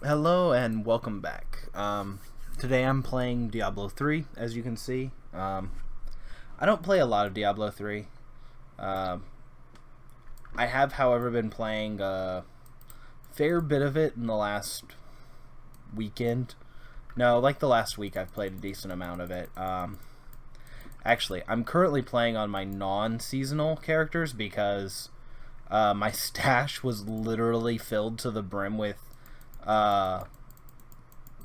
Hello and welcome back. Today I'm playing Diablo 3, as you can see. I don't play a lot of Diablo 3. Um, I have, however, been playing a fair bit of it in the last weekend. No, like the last week I've played a decent amount of it. Actually, I'm currently playing on my non-seasonal characters because my stash was literally filled to the brim with uh,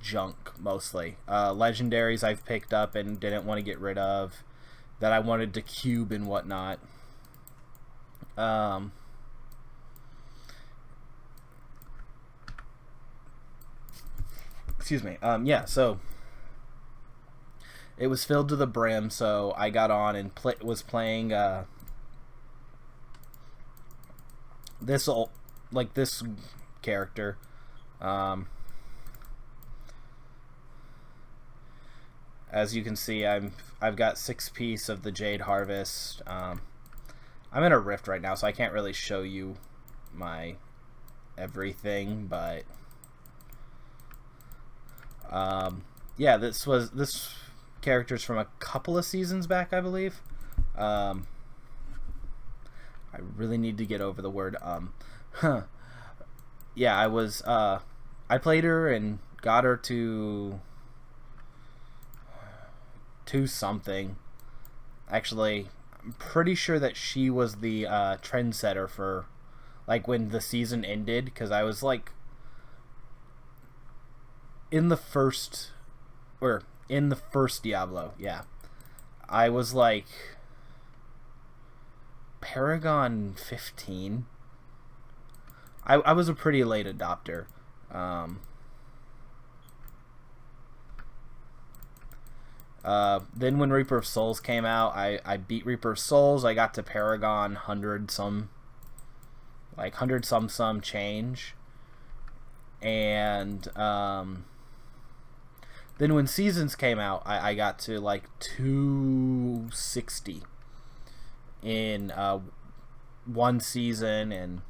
junk mostly. Legendaries I've picked up and didn't want to get rid of that I wanted to cube and whatnot. Um, Excuse me. Yeah, so it was filled to the brim, so I got on and was playing this this character. Um, as you can see, I've got 6 piece of the Jade Harvest. I'm in a rift right now, so I can't really show you my everything, but yeah, this character's from a couple of seasons back, I believe. Um, I really need to get over the word Huh. Yeah, I played her and got her to something. Actually, I'm pretty sure that she was the trendsetter for like when the season ended, because I was like in the first or in the first Diablo, yeah. I was like Paragon 15. I was a pretty late adopter. Um, then when Reaper of Souls came out, I beat Reaper of Souls. I got to Paragon 100 some, like 100 some change. And then when Seasons came out, I got to like 260 in one season. And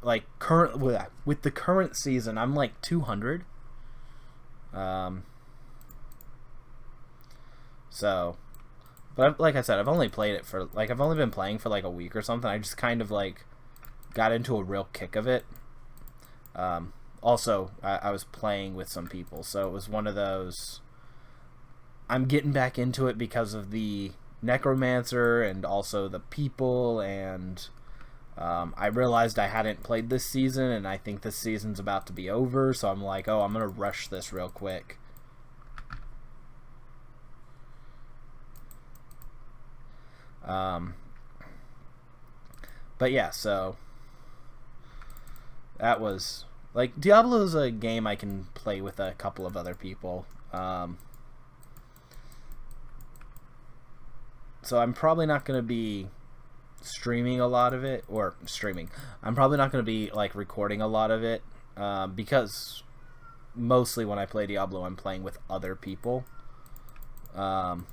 like with the current season, I'm like 200. Um, so, but like I said, I've only played it for like I've only been playing for like a week or something. I just kind of like got into a real kick of it. Also, I was playing with some people, so it was one of those. I'm getting back into it because of the Necromancer and also the people, and I realized I hadn't played this season, and I think this season's about to be over, so I'm like, oh, I'm going to rush this real quick. But yeah, so that was like Diablo's a game I can play with a couple of other people. So I'm probably not going to be streaming a lot of it, or streaming. I'm probably not going to be like recording a lot of it because mostly when I play Diablo, I'm playing with other people. Um,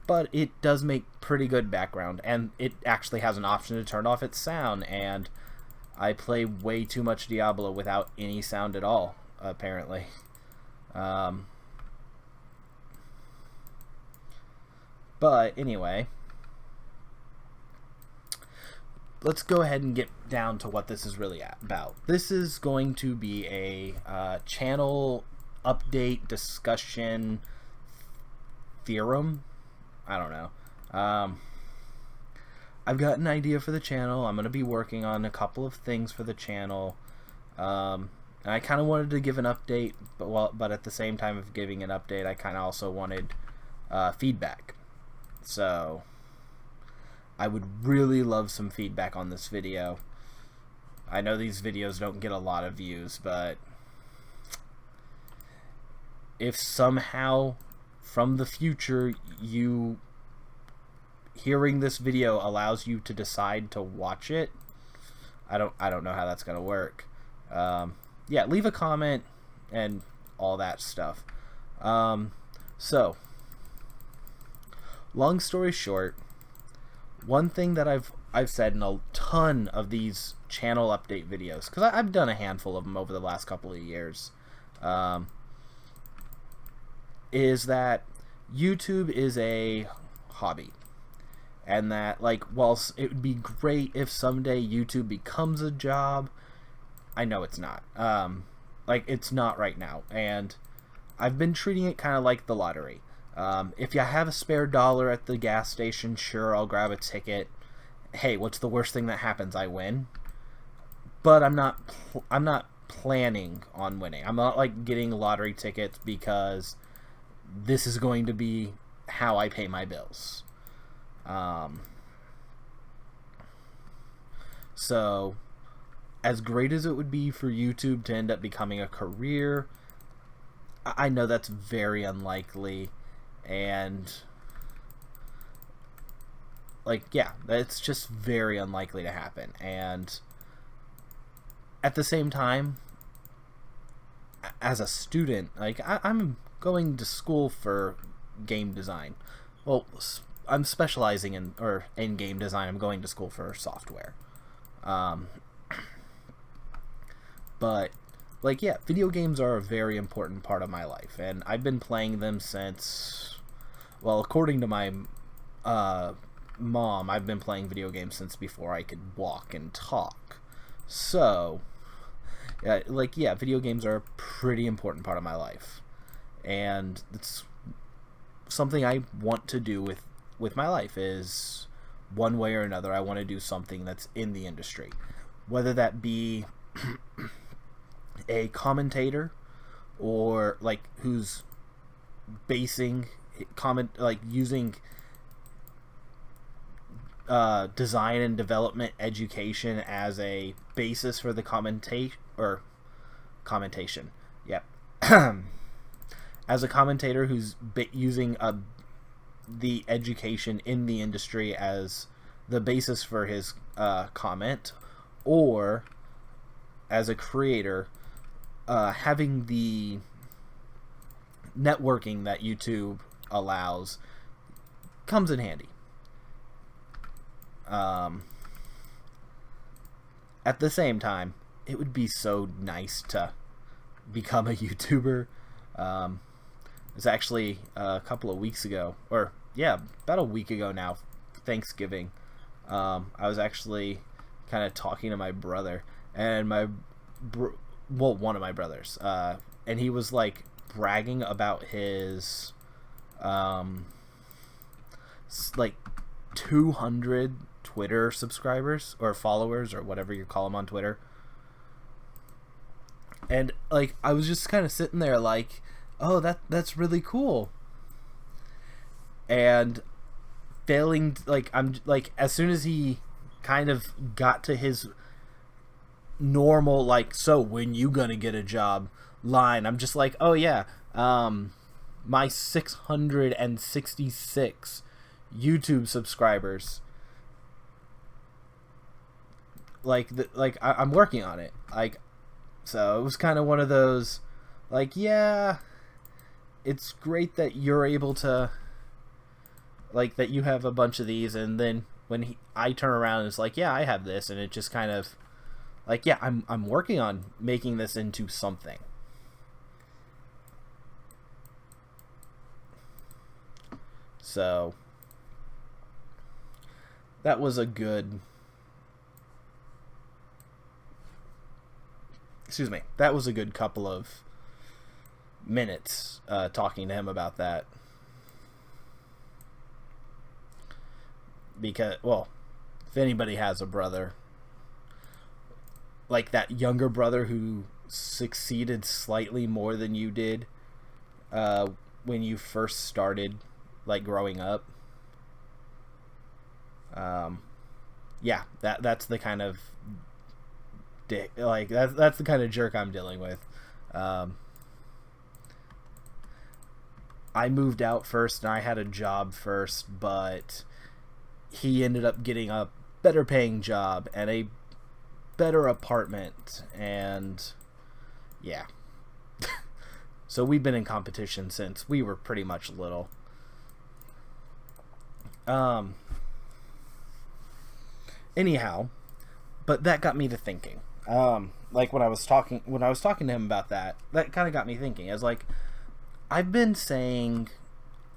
but it does make pretty good background, and it actually has an option to turn off its sound, and I play way too much Diablo without any sound at all, apparently. Um, but anyway, let's go ahead and get down to what this is really about. This is going to be a channel update discussion theorem. I don't know. I've got an idea for the channel. I'm going to be working on a couple of things for the channel. And I kind of wanted to give an update, but at the same time of giving an update, I kind of also wanted feedback. So I would really love some feedback on this video. I know these videos don't get a lot of views, but if somehow from the future you hearing this video allows you to decide to watch it, I don't know how that's gonna work. Yeah, leave a comment and all that stuff. So long story short, one thing that I've said in a ton of these channel update videos, because I've done a handful of them over the last couple of years, is that YouTube is a hobby. And that, like, whilst it would be great if someday YouTube becomes a job, I know it's not. Like, it's not right now. And I've been treating it kind of like the lottery. If you have a spare dollar at the gas station, sure, I'll grab a ticket. Hey, what's the worst thing that happens? I win. But I'm not planning on winning. I'm not, like, getting lottery tickets because this is going to be how I pay my bills. So, as great as it would be for YouTube to end up becoming a career, I know that's very unlikely, and, like, yeah, that's just very unlikely to happen. And at the same time, as a student, like, I'm going to school for game design. Well, I'm specializing in game design. I'm going to school for software. But, like, yeah, video games are a very important part of my life, and I've been playing them since, well, according to my mom, I've been playing video games since before I could walk and talk. So, yeah, video games are a pretty important part of my life, and it's something I want to do with my life. Is one way or another, I want to do something that's in the industry, whether that be a commentator, or, like, who's basing using design and development education as a basis for the commentation. Yep. As a commentator who's using the education in the industry as the basis for his comment, or as a creator, having the networking that YouTube allows comes in handy. At the same time, it would be so nice to become a YouTuber. It's actually a couple of weeks ago, or yeah, about a week ago now, Thanksgiving. I was actually kind of talking to my brother, and one of my brothers, and he was, like, bragging about his like 200 Twitter subscribers or followers or whatever you call them on Twitter. And, like, I was just kind of sitting there like, oh, that's really cool. And failing, like, I'm like, as soon as he kind of got to his normal, like, so when you gonna get a job line, I'm just like, oh yeah, my 666 YouTube subscribers, I'm working on it, like. So it was kind of one of those, like, yeah, it's great that you're able to, like, that you have a bunch of these, and then when I turn around, it's like, yeah, I have this, and it just kind of, like, yeah, I'm working on making this into something. So that was a good, that was a good couple of minutes talking to him about that. Because, well, if anybody has a brother, like that younger brother who succeeded slightly more than you did when you first started, like, growing up, yeah, that's the kind of dick, like, that's the kind of jerk I'm dealing with. I moved out first and I had a job first, but he ended up getting a better paying job and a better apartment, and yeah. So we've been in competition since we were pretty much little. Anyhow, but that got me to thinking. Like when I was talking to him about that, that kind of got me thinking. As like, I've been saying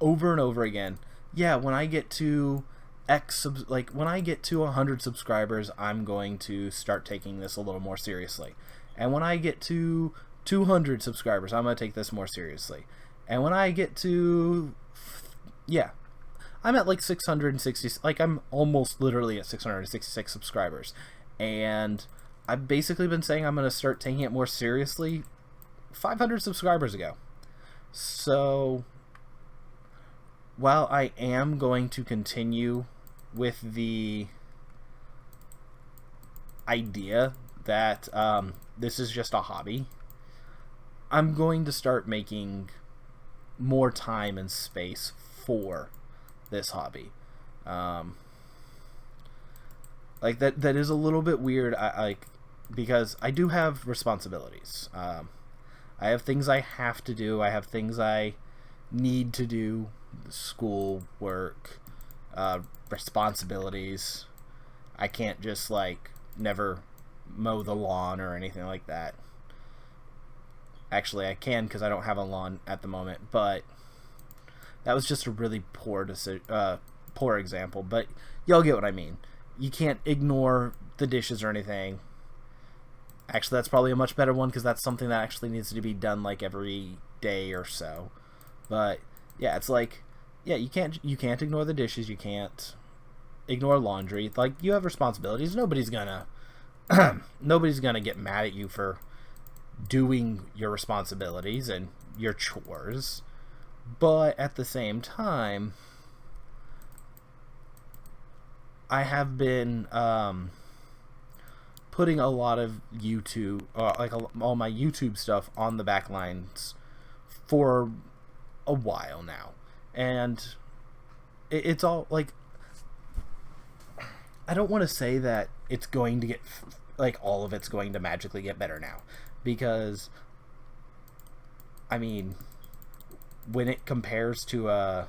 over and over again, yeah, when I get to when I get to 100 subscribers, I'm going to start taking this a little more seriously. And when I get to 200 subscribers, I'm going to take this more seriously. And when I get to, yeah, I'm at like 660, like I'm almost literally at 666 subscribers. And I've basically been saying I'm going to start taking it more seriously 500 subscribers ago. So while I am going to continue with the idea that this is just a hobby, I'm going to start making more time and space for this hobby. Like that is a little bit weird. Because I do have responsibilities. I have things I have to do. I have things I need to do. School, work, responsibilities. I can't just like never mow the lawn or anything like that. Actually, I can because I don't have a lawn at the moment, but that was just a really poor example. But y'all get what I mean. You can't ignore the dishes or anything. Actually, that's probably a much better one because that's something that actually needs to be done like every day or so. But yeah, it's like, yeah, you can't ignore the dishes. You can't ignore laundry. Like, you have responsibilities. Nobody's gonna get mad at you for doing your responsibilities and your chores. But at the same time, I have been putting a lot of YouTube, all my YouTube stuff on the back lines for a while now. And it's all, like, I don't want to say that it's going to get, like, all of it's going to magically get better now. Because, I mean, when it compares to a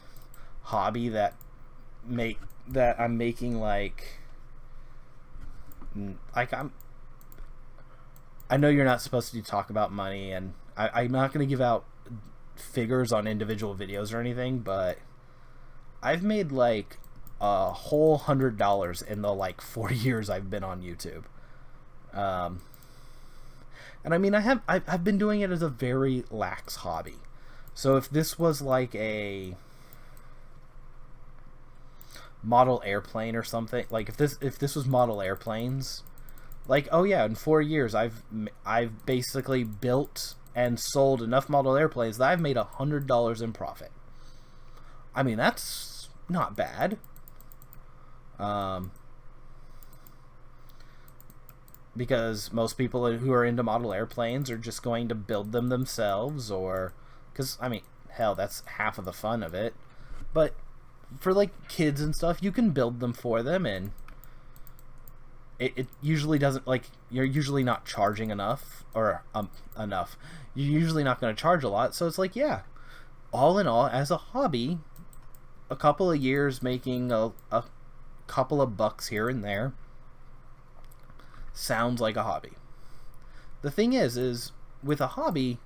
hobby that I'm making, I know you're not supposed to talk about money, and I'm not going to give out figures on individual videos or anything, but I've made like a whole $100 in the like 4 years I've been on YouTube. And I mean, I've been doing it as a very lax hobby. So if this was like a model airplane or something, like if this was model airplanes, like, oh yeah, in 4 years I've basically built and sold enough model airplanes that I've made $100 in profit. I mean, that's not bad. Because most people who are into model airplanes are just going to build them themselves, or because, I mean, hell, that's half of the fun of it. But for like kids and stuff, you can build them for them, and it usually doesn't, like, you're usually not charging enough, or enough. You're usually not going to charge a lot, so it's like, yeah, all in all, as a hobby, a couple of years making a couple of bucks here and there sounds like a hobby. The thing is with a hobby,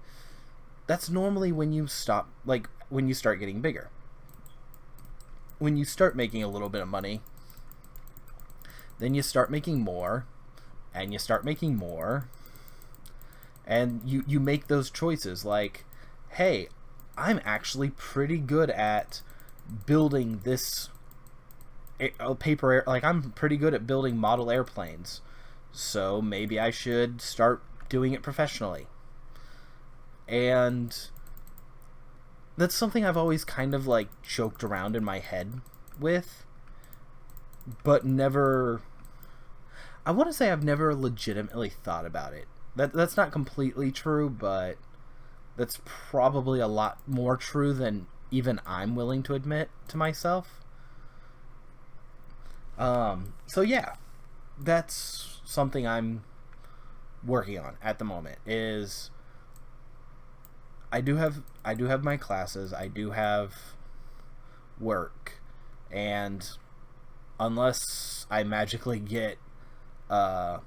that's normally when you stop, like, when you start getting bigger. When you start making a little bit of money, then you start making more, and you start making more, and you make those choices like, hey, I'm actually pretty good at building this paper air, like, I'm pretty good at building model airplanes, so maybe I should start doing it professionally. And that's something I've always kind of like joked around in my head with, but never, I want to say I've never legitimately thought about it. That's not completely true, but that's probably a lot more true than even I'm willing to admit to myself. So yeah, that's something I'm working on at the moment. Is I do have my classes, I do have work, and unless I magically get a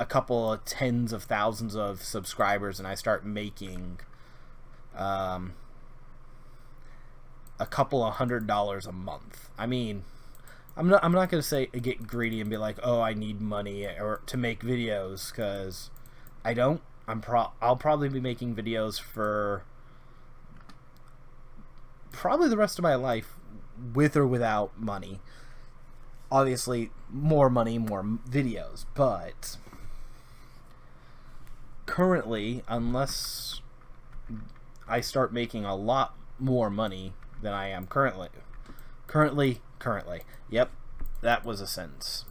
couple of tens of thousands of subscribers and I start making a couple of $100 a month. I mean, I'm not going to say get greedy and be like, oh, I need money or to make videos, because I don't. I'll probably be making videos for probably the rest of my life, with or without money. Obviously, more money, more videos, but currently, unless I start making a lot more money than I am currently. Yep, that was a sentence.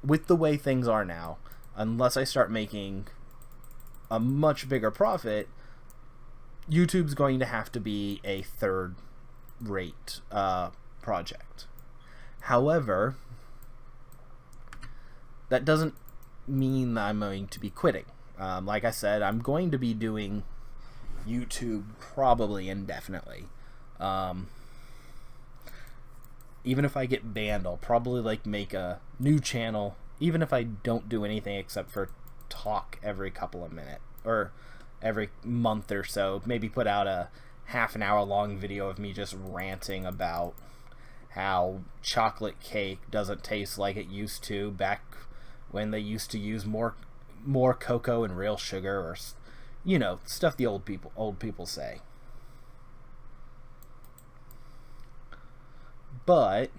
With the way things are now, unless I start making a much bigger profit, YouTube's going to have to be a third-rate project. However, that doesn't mean that I'm going to be quitting. Like I said, I'm going to be doing YouTube probably indefinitely. Even if I get banned, I'll probably make a new channel, even if I don't do anything except for talk every couple of minutes or every month or so. Maybe put out a half an hour long video of me just ranting about how chocolate cake doesn't taste like it used to back when they used to use more cocoa and real sugar, or stuff the old people say. But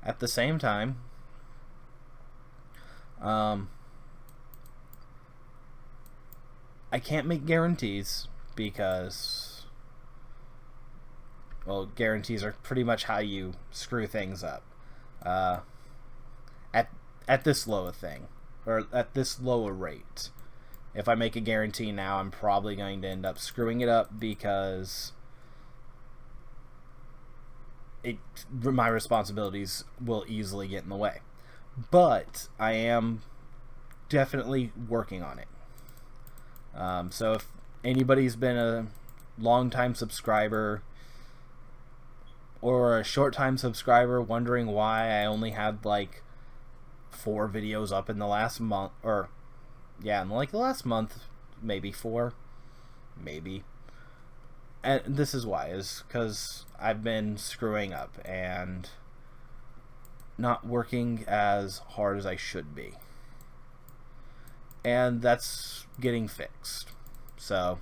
at the same time, I can't make guarantees because, well, guarantees are pretty much how you screw things up. At this low thing, or at this lower rate. If I make a guarantee now, I'm probably going to end up screwing it up because my responsibilities will easily get in the way. But I am definitely working on it. So if anybody's been a long-time subscriber or a short-time subscriber wondering why I only had 4 videos up in the last month, or yeah, in the last month, maybe 4, maybe. And this is why, is because I've been screwing up and not working as hard as I should be. And that's getting fixed. So,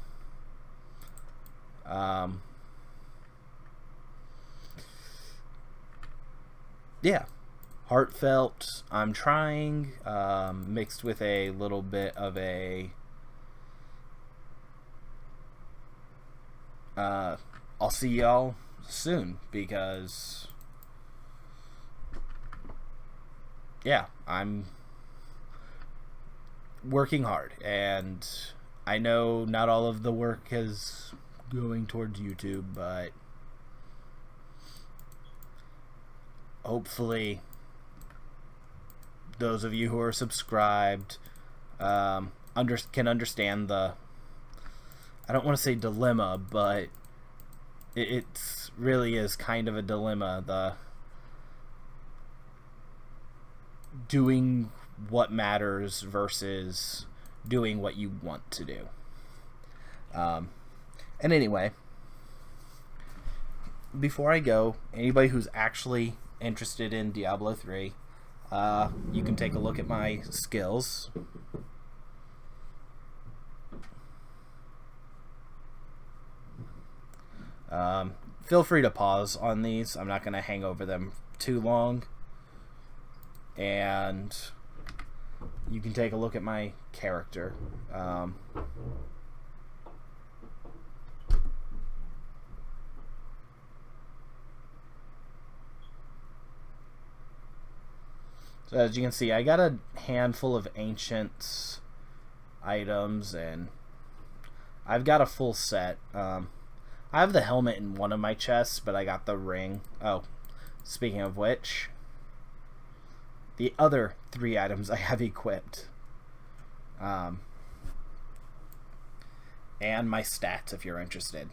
yeah. Heartfelt, I'm trying, mixed with a little bit of a I'll see y'all soon, because yeah, I'm working hard, and I know not all of the work is going towards YouTube, but hopefully those of you who are subscribed can understand the, I don't want to say dilemma, but it really is kind of a dilemma, the doing what matters versus doing what you want to do. And anyway, before I go, anybody who's actually interested in Diablo 3, you can take a look at my skills. Feel free to pause on these. I'm not going to hang over them too long. And you can take a look at my character. So as you can see, I got a handful of ancient items, and I've got a full set. I have the helmet in one of my chests, but I got the ring. Oh, speaking of which, the other 3 items I have equipped. And my stats, if you're interested.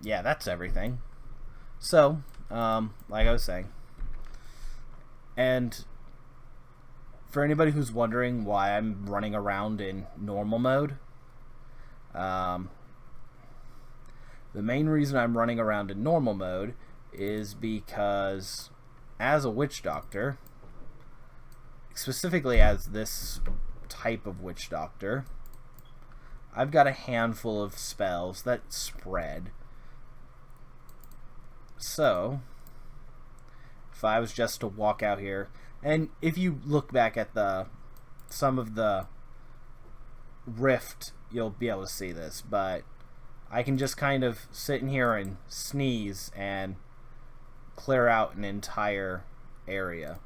yeah, that's everything. So, like I was saying, and for anybody who's wondering why I'm running around in normal mode, the main reason I'm running around in normal mode is because as a witch doctor, specifically as this type of witch doctor, I've got a handful of spells that spread. So, if I was just to walk out here, and if you look back at some of the rift, you'll be able to see this, but I can just kind of sit in here and sneeze and clear out an entire area.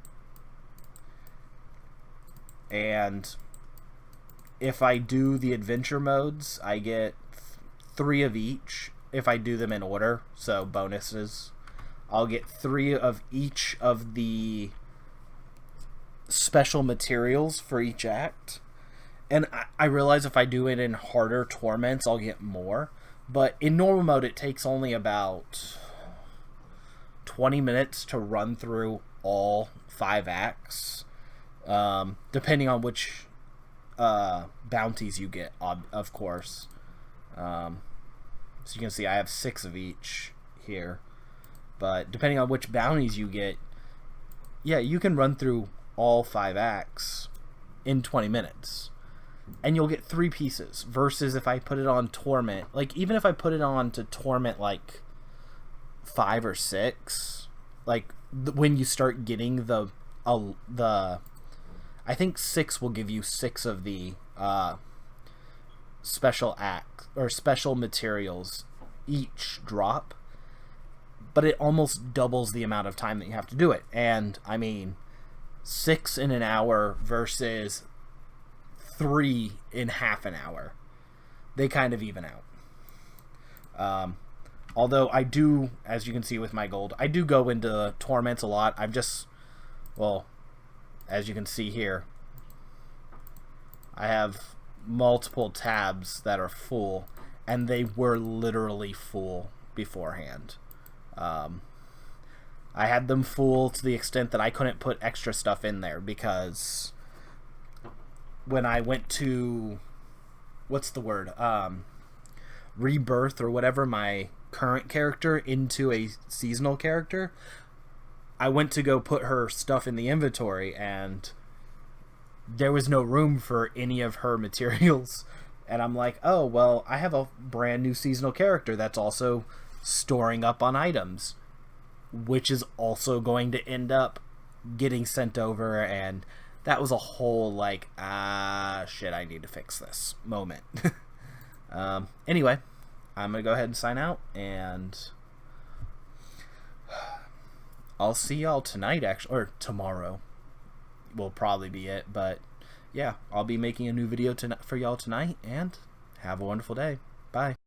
And if I do the adventure modes, I get 3 of each if I do them in order, so bonuses. I'll get 3 of each of the special materials for each act. And I realize if I do it in harder torments, I'll get more. But in normal mode, it takes only about 20 minutes to run through all 5 acts, depending on which bounties you get, of course. So you can see I have 6 of each here. But depending on which bounties you get, yeah, you can run through all 5 acts in 20 minutes. And you'll get 3 pieces, versus if I put it on Torment, like even if I put it on to Torment like 5 or 6, like when you start getting the I think 6 will give you 6 of the special act or special materials each drop, but it almost doubles the amount of time that you have to do it. And I mean, 6 in an hour versus 3 in half an hour, they kind of even out. Although I do, as you can see with my gold, I do go into torments a lot. I've just, well, as you can see here, I have multiple tabs that are full, and they were literally full beforehand. I had them full to the extent that I couldn't put extra stuff in there, because when I went to, what's the word, rebirth or whatever my current character into a seasonal character, I went to go put her stuff in the inventory, and there was no room for any of her materials. And I'm like, oh, well, I have a brand new seasonal character that's also storing up on items, which is also going to end up getting sent over. And that was a whole, like, shit, I need to fix this moment. Anyway, I'm going to go ahead and sign out, and I'll see y'all tonight, actually, or tomorrow will probably be it. But yeah, I'll be making a new video for y'all tonight, and have a wonderful day. Bye.